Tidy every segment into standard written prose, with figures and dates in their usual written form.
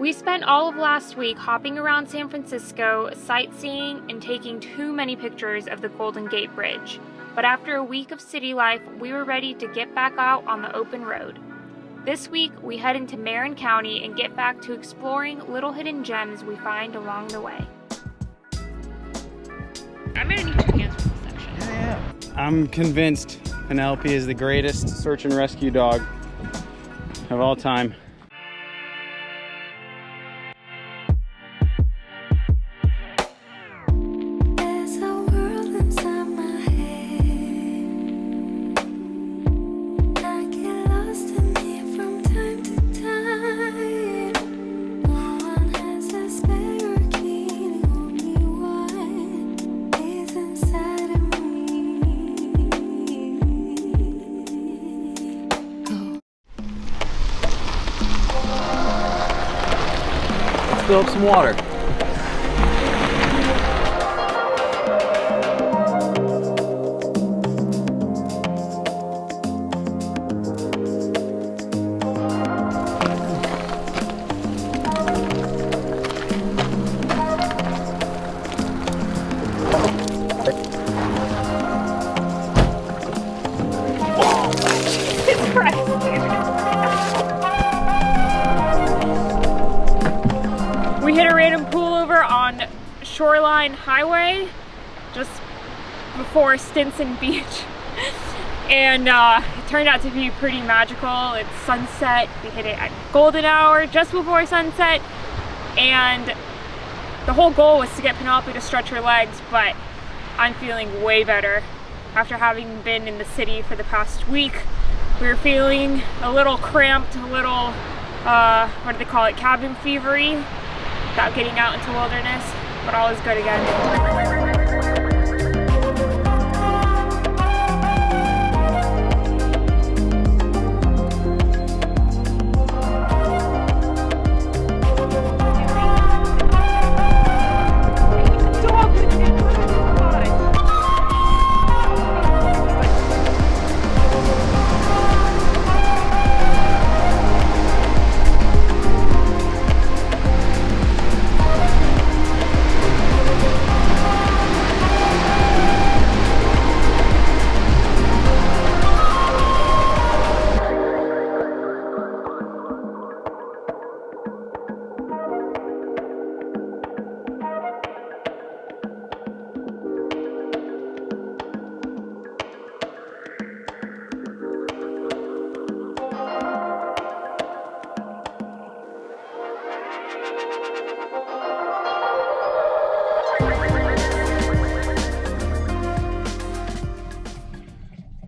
We spent all of last week hopping around San Francisco, sightseeing, and taking too many pictures of the Golden Gate Bridge. But after a week of city life, we were ready to get back out on the open road. This week, we head into Marin County and get back to exploring little hidden gems we find along the way. I'm gonna need your hands for this section. Yeah. I'm convinced Penelope is the greatest search and rescue dog of all time. Fill up some water. We hit a random pullover on Shoreline Highway just before Stinson Beach, and it turned out to be pretty magical. It's sunset. We hit it at golden hour just before sunset, and the whole goal was to get Penelope to stretch her legs, but I'm feeling way better. After having been in the city for the past week, we were feeling a little cramped, a little, what do they call it, cabin fevery, about getting out into wilderness, but all is good again.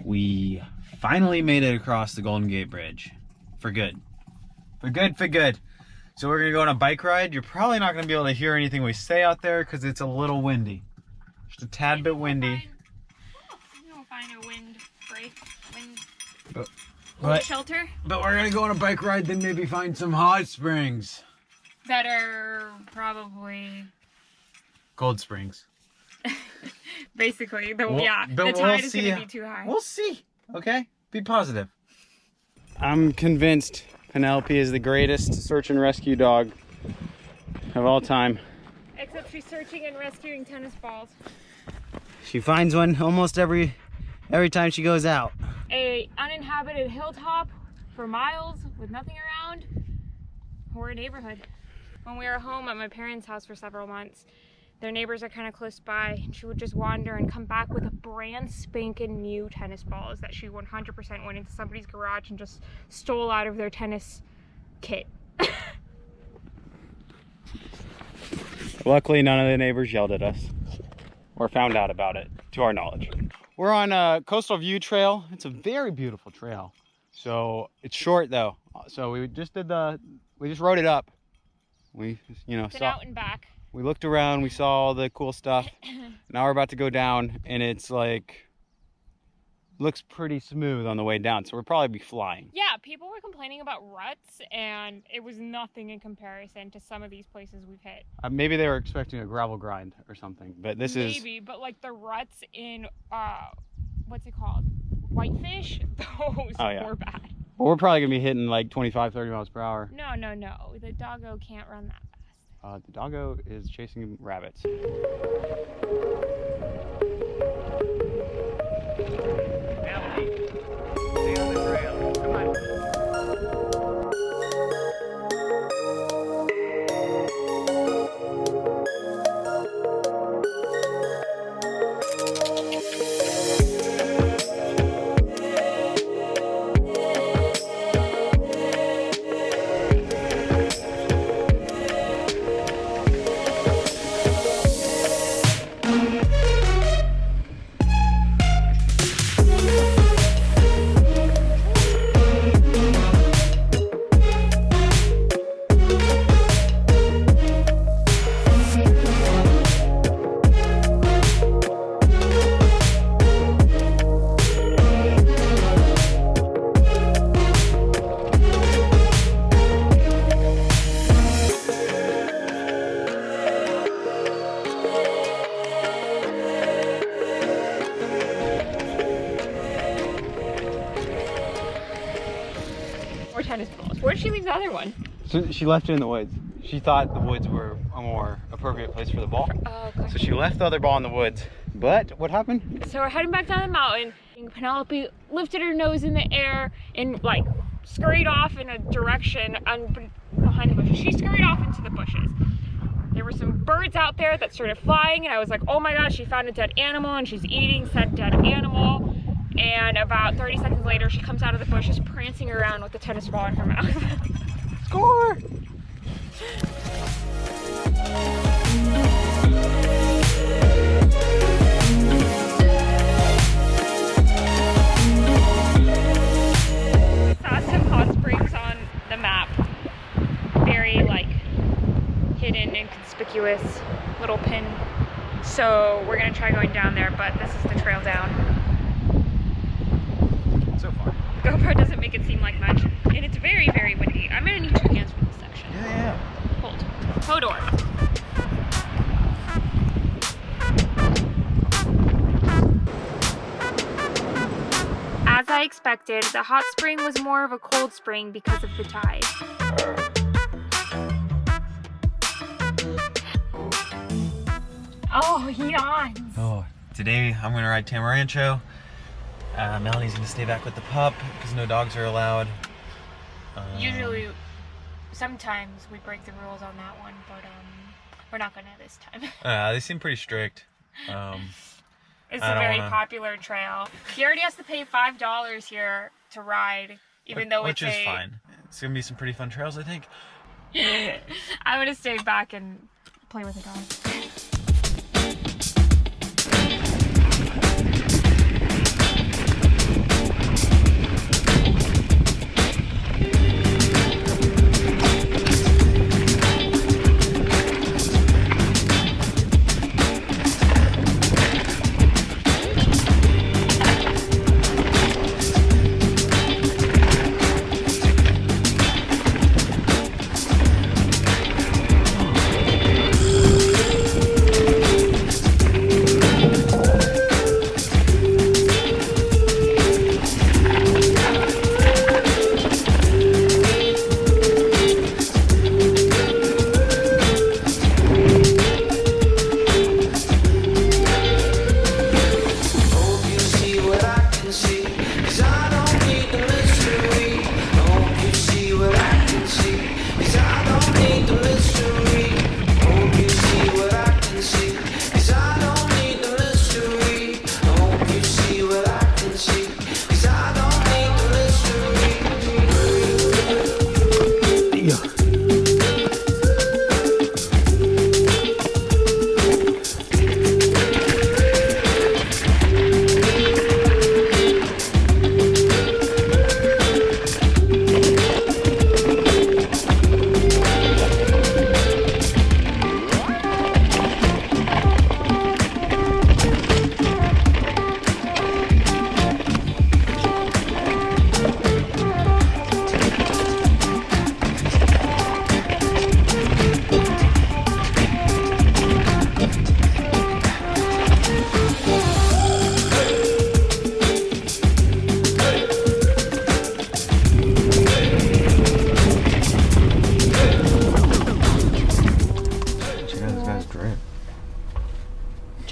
We finally made it across the Golden Gate Bridge. For good. For good. So we're gonna go on a bike ride. You're probably not gonna be able to hear anything we say out there because it's a little windy. Just a tad bit windy. We'll find a wind break, But shelter. But we're gonna go on a bike ride, then maybe find some hot springs. Better, probably. Cold springs. Basically, the We'll tide is going to be too high. We'll see, okay? Be positive. I'm convinced Penelope is the greatest search and rescue dog of all time. Except she's searching and rescuing tennis balls. She finds one almost every time she goes out. A uninhabited hilltop for miles with nothing around, or a neighborhood. When we were home at my parents' house for several months, their neighbors are kind of close by, and she would just wander and come back with a brand spanking new tennis balls that she 100% went into somebody's garage and just stole out of their tennis kit. Luckily, none of the neighbors yelled at us or found out about it, to our knowledge. We're on a Coastal View Trail. It's a very beautiful trail. So it's short though. So we just rode it up. We, It's an out and back. We looked around, we saw all the cool stuff. Now we're about to go down, and it's like, looks pretty smooth on the way down, so we'll probably be flying. Yeah, people were complaining about ruts, and it was nothing in comparison to some of these places we've hit. Maybe they were expecting a gravel grind or something, but this is... Maybe, but like the ruts in, what's it called? Whitefish? Those were bad. Well, we're probably gonna be hitting like 25, 30 miles per hour. No, no, no. The doggo can't run that fast. The doggo is chasing rabbits. Melanie, stay on the trail. Come on. More tennis balls. Where did she leave the other one? So she left it in the woods. She thought the woods were a more appropriate place for the ball. Oh, okay. So she left the other ball in the woods. But what happened? So we're heading back down the mountain. And Penelope lifted her nose in the air and like scurried off in a direction behind the bushes. She scurried off into the bushes. There were some birds out there that started flying, and I was like, oh my gosh, she found a dead animal and she's eating said dead animal. And about 30 seconds later, she comes out of the bushes prancing around with a tennis ball in her mouth. Score! Saw some hot springs on the map. Very like hidden and conspicuous little pin. So we're gonna try going down there, but this is the trail down. So far. The GoPro doesn't make it seem like much, and it's very, very windy. I'm gonna need 2 hands for this section. Yeah. Hold. Hodor. As I expected, the hot spring was more of a cold spring because of the tide. Oh, yawns. Oh, today I'm gonna ride Tamarancho. Melanie's gonna stay back with the pup because no dogs are allowed. Usually, sometimes we break the rules on that one, but we're not gonna this time. They seem pretty strict. It's I a don't very wanna- popular trail. He already has to pay $5 here to ride, even though which it's is fine. It's gonna be some pretty fun trails, I think. I'm gonna stay back and play with the dog.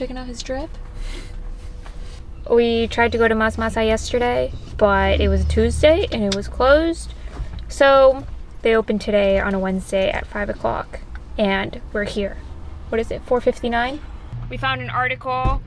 checking out his drip. We tried to go to Mas Masa yesterday, but it was a Tuesday and it was closed. So they opened today on a Wednesday at 5 o'clock and we're here. What is it, 4:59? We found an article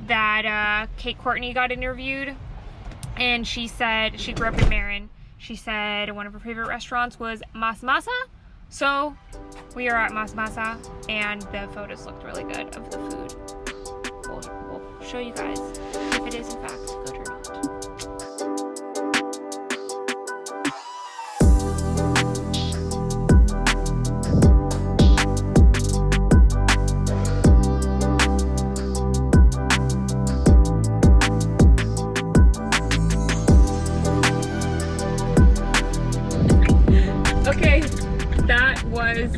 that Kate Courtney got interviewed, and she said she grew up in Marin. She said one of her favorite restaurants was Mas Masa. So we are at Mas Masa and the photos looked really good of the food. We'll show you guys if it is in fact good or not. Okay, that was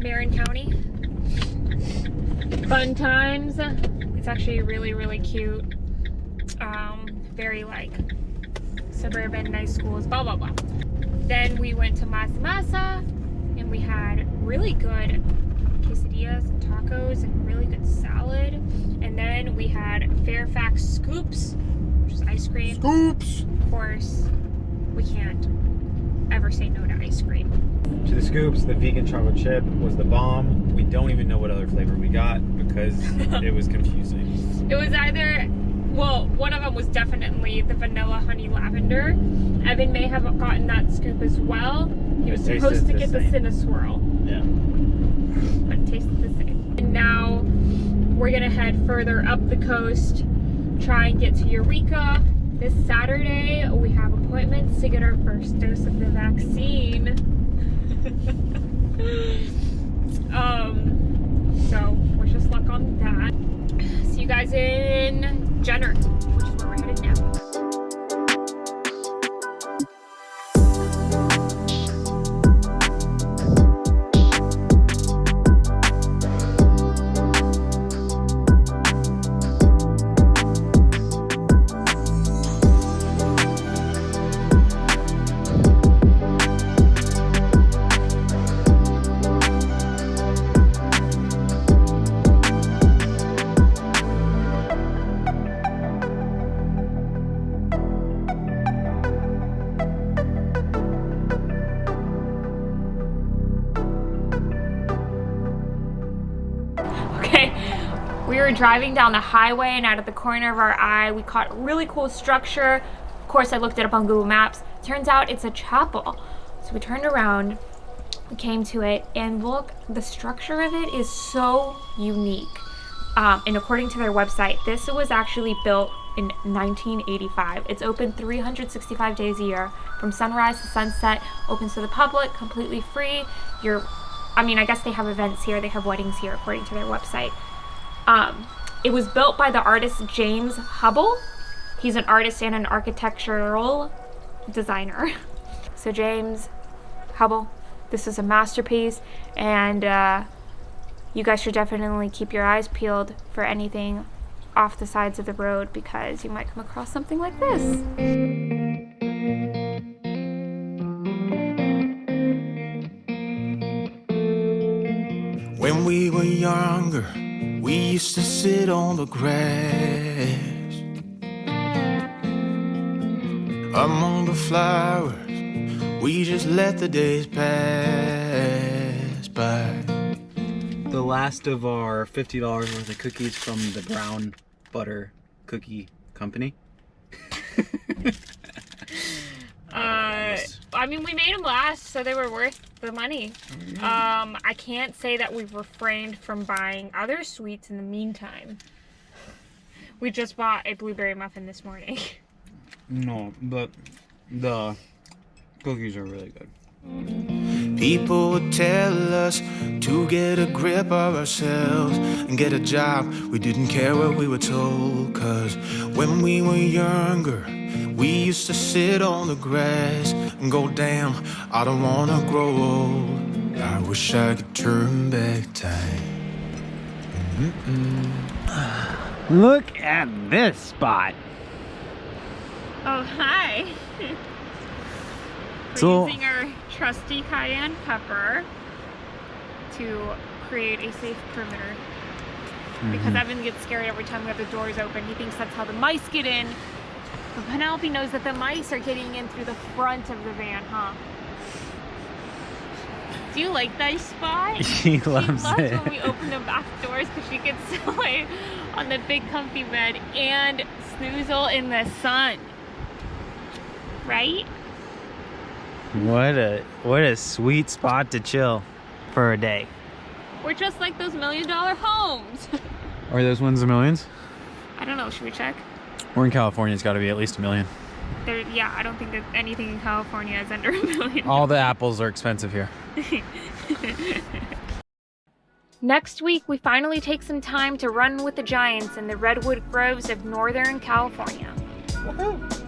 Marin County. Fun times. It's actually really, really cute. Very like suburban, nice schools, blah, blah, blah. Then we went to Mas Masa and we had really good quesadillas and tacos and really good salad. And then we had Fairfax Scoops, which is ice cream. Scoops! Of course, we can't ever say no to ice cream. To the Scoops, the vegan chocolate chip was the bomb. We don't even know what other flavor we got because it was confusing. It was either, well, one of them was definitely the vanilla honey lavender. Evan may have gotten that scoop as well. He was supposed to get the Cinnaswirl. Yeah. But it tasted the same. And now we're gonna head further up the coast, try and get to Eureka. This Saturday, we have appointments to get our first dose of the vaccine. So wish us luck on that. See you guys in Jenner, which is where we're headed now. We were driving down the highway and out of the corner of our eye, we caught a really cool structure. Of course, I looked it up on Google Maps. Turns out it's a chapel. So we turned around, we came to it, and look, the structure of it is so unique. And according to their website, this was actually built in 1985. It's open 365 days a year, from sunrise to sunset, open to the public, completely free. I guess they have events here, they have weddings here, according to their website. It was built by the artist James Hubble. He's an artist and an architectural designer. So James Hubble, this is a masterpiece, and you guys should definitely keep your eyes peeled for anything off the sides of the road because you might come across something like this. When we were younger, we used to sit on the grass among the flowers. We just let the days pass by. The last of our $50 worth of cookies from the Brown Butter Cookie Company. We made them last, so they were worth the money. I can't say that we've refrained from buying other sweets in the meantime. We just bought a blueberry muffin this morning. No, but the cookies are really good. People would tell us to get a grip of ourselves and get a job. We didn't care what we were told, 'cause when we were younger, we used to sit on the grass and go, damn, I don't wanna grow old. I wish I could turn back time. Look at this spot. Oh, hi. We're using our trusty cayenne pepper to create a safe perimeter. because Evan gets scared every time we have the doors open. He thinks that's how the mice get in. But Penelope knows that the mice are getting in through the front of the van, huh? Do you like that spot? She loves it. When we open the back doors because she gets to lay on the big comfy bed and snoozle in the sun. Right? What a sweet spot to chill for a day. We're just like those $1 million homes. Are those ones the millions? I don't know, should we check? We're in California, it's got to be at least $1 million. Yeah, I don't think that anything in California is under $1 million. All the apples are expensive here. Next week, we finally take some time to run with the giants in the redwood groves of Northern California. Woohoo!